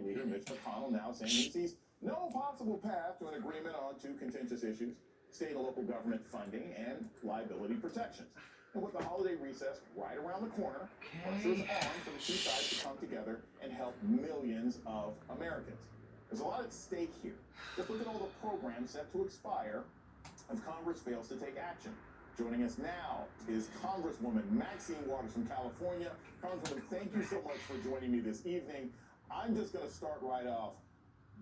Leader Mitch McConnell now saying he sees no possible path to an agreement on two contentious issues: state and local government funding and liability protections. And with the holiday recess right around the corner, pressure's on for the two sides to come together and help millions of Americans. There's a lot at stake here. Just look at all the programs set to expire if Congress fails to take action. Joining us now is Congresswoman Maxine Waters from California. Congresswoman, thank you so much for joining me this evening. I'm just going to start right off.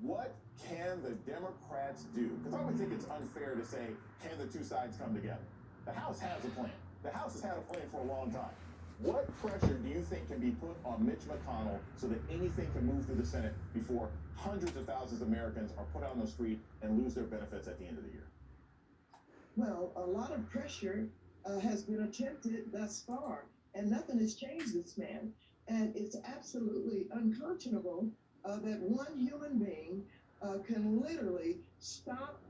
What can the Democrats do? Because I would think it's unfair to say, can the two sides come together? The House has a plan. The House has had a plan for a long time. What pressure do you think can be put on Mitch McConnell so that anything can move through the Senate before hundreds of thousands of Americans are put out on the street and lose their benefits at the end of the year? Well, a lot of pressure has been attempted thus far, and nothing has changed this man. And it's absolutely unconscionable that one human being can literally stop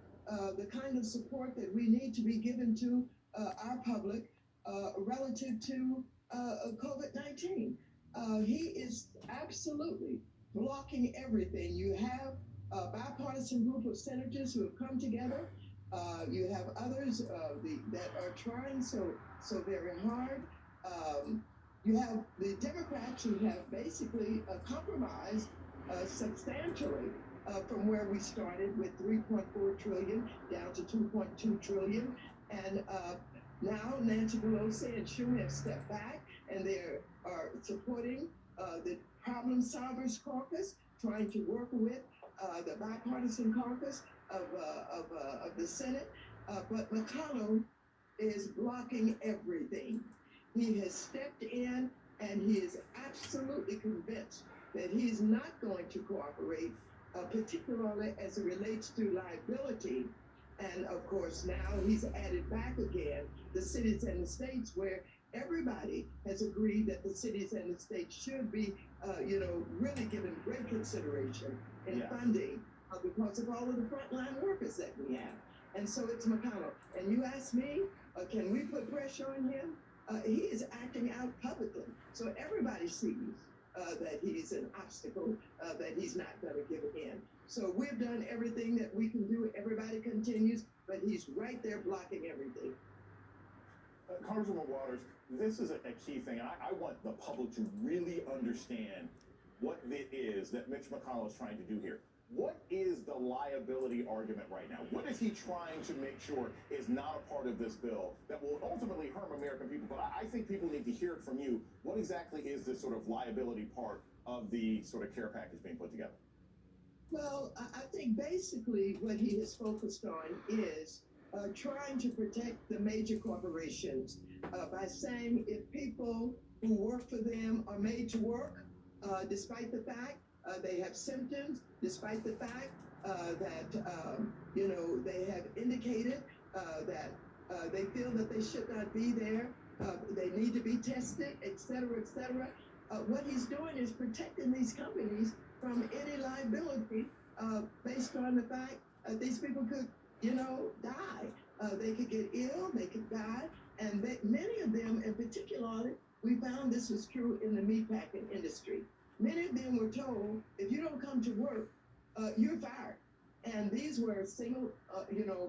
the kind of support that we need to be given to our public relative to COVID-19. He is absolutely blocking everything. You have a bipartisan group of senators who have come together. You have others that are trying so very hard. You have the Democrats who have basically compromised substantially from where we started with 3.4 trillion down to 2.2 trillion, and now Nancy Pelosi and Schumer have stepped back, and they are supporting the Problem Solvers Caucus, trying to work with the bipartisan caucus of the Senate, but McConnell is blocking everything. He has stepped in, and he is absolutely convinced that he is not going to cooperate, particularly as it relates to liability. And of course, now he's added back again the cities and the states, where everybody has agreed that the cities and the states should be, really given great consideration in funding because of all of the frontline workers that we have. And so it's McConnell. And you ask me, can we put pressure on him? He is acting out publicly. So everybody sees that he's an obstacle, that he's not going to give in. So we've done everything that we can do. Everybody continues, but he's right there blocking everything. Congresswoman Waters, this is a key thing. I want the public to really understand what it is that Mitch McConnell is trying to do here. What is the liability argument right now? What is he trying to make sure is not a part of this bill that will ultimately harm American people? But I think people need to hear it from you. What exactly is this sort of liability part of the sort of care package being put together? Well, I think basically what he is focused on is trying to protect the major corporations by saying if people who work for them are made to work, despite the fact they have symptoms, despite the fact that, they have indicated that they feel that they should not be there, they need to be tested, et cetera, et cetera. What he's doing is protecting these companies from any liability based on the fact these people could, die. They could get ill, they could die, and many of them, in particular, we found this was true in the meatpacking industry. Many of them were told, if you don't come to work, you're fired. And these were single,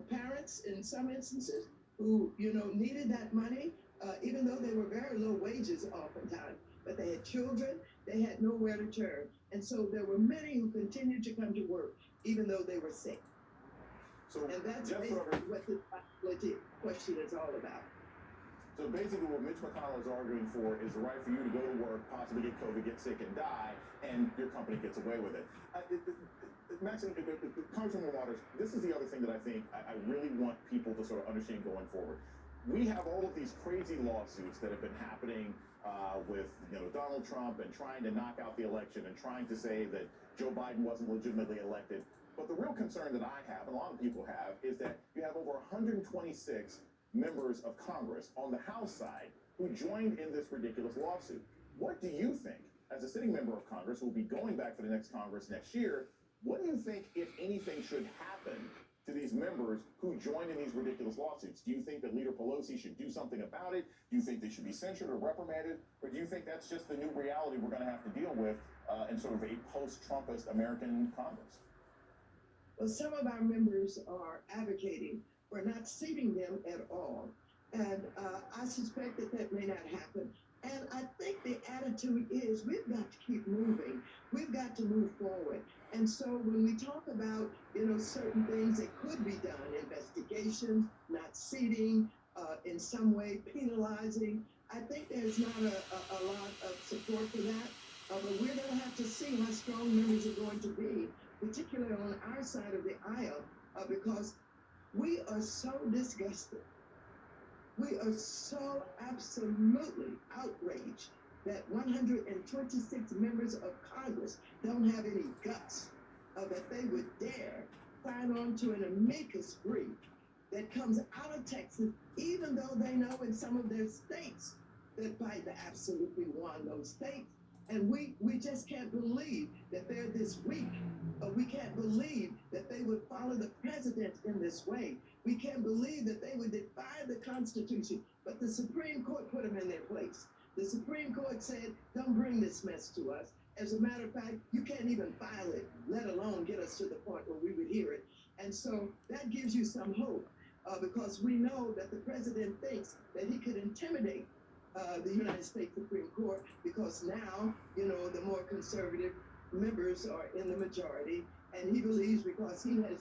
parents in some instances who, needed that money, even though they were very low wages oftentimes. But they had children, they had nowhere to turn. And so there were many who continued to come to work, even though they were sick. And that's basically what the liability question is all about. So basically what Mitch McConnell is arguing for is the right for you to go to work, possibly get COVID, get sick, and die, and your company gets away with it. Maxine, Congresswoman Waters, this is the other thing that I think I really want people to sort of understand going forward. We have all of these crazy lawsuits that have been happening with Donald Trump and trying to knock out the election and trying to say that Joe Biden wasn't legitimately elected. But the real concern that I have, and a lot of people have, is that you have over 126 members of Congress on the House side who joined in this ridiculous lawsuit. What do you think, as a sitting member of Congress who will be going back for the next Congress next year, what do you think, if anything, should happen to these members who joined in these ridiculous lawsuits? Do you think that Leader Pelosi should do something about it? Do you think they should be censured or reprimanded? Or do you think that's just the new reality we're going to have to deal with in sort of a post-Trumpist American Congress? Well, some of our members are advocating for not seating them at all. And I suspect that that may not happen. And I think the attitude is we've got to keep moving. We've got to move forward. And so when we talk about, certain things that could be done, investigations, not seating, in some way penalizing, I think there's not a lot of support for that. But we're going to have to see how strong members are going to be, particularly on our side of the aisle, because we are so disgusted. We are so absolutely outraged that 126 members of Congress don't have any guts, that they would dare sign on to an amicus brief that comes out of Texas, even though they know in some of their states that Biden absolutely won those states. And we just can't believe that they're this weak. We can't believe that they would follow the president in this way. We can't believe that they would defy the Constitution. But the Supreme Court put them in their place. The Supreme Court said, don't bring this mess to us. As a matter of fact, you can't even file it, let alone get us to the point where we would hear it. And so that gives you some hope, because we know that the president thinks that he could intimidate the United States Supreme Court, because now, the more conservative members are in the majority, and he believes because he has,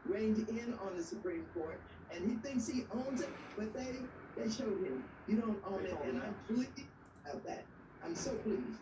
reined in on the Supreme Court, and he thinks he owns it, but they showed him, you don't own it, and I'm pleased about that. I'm so pleased.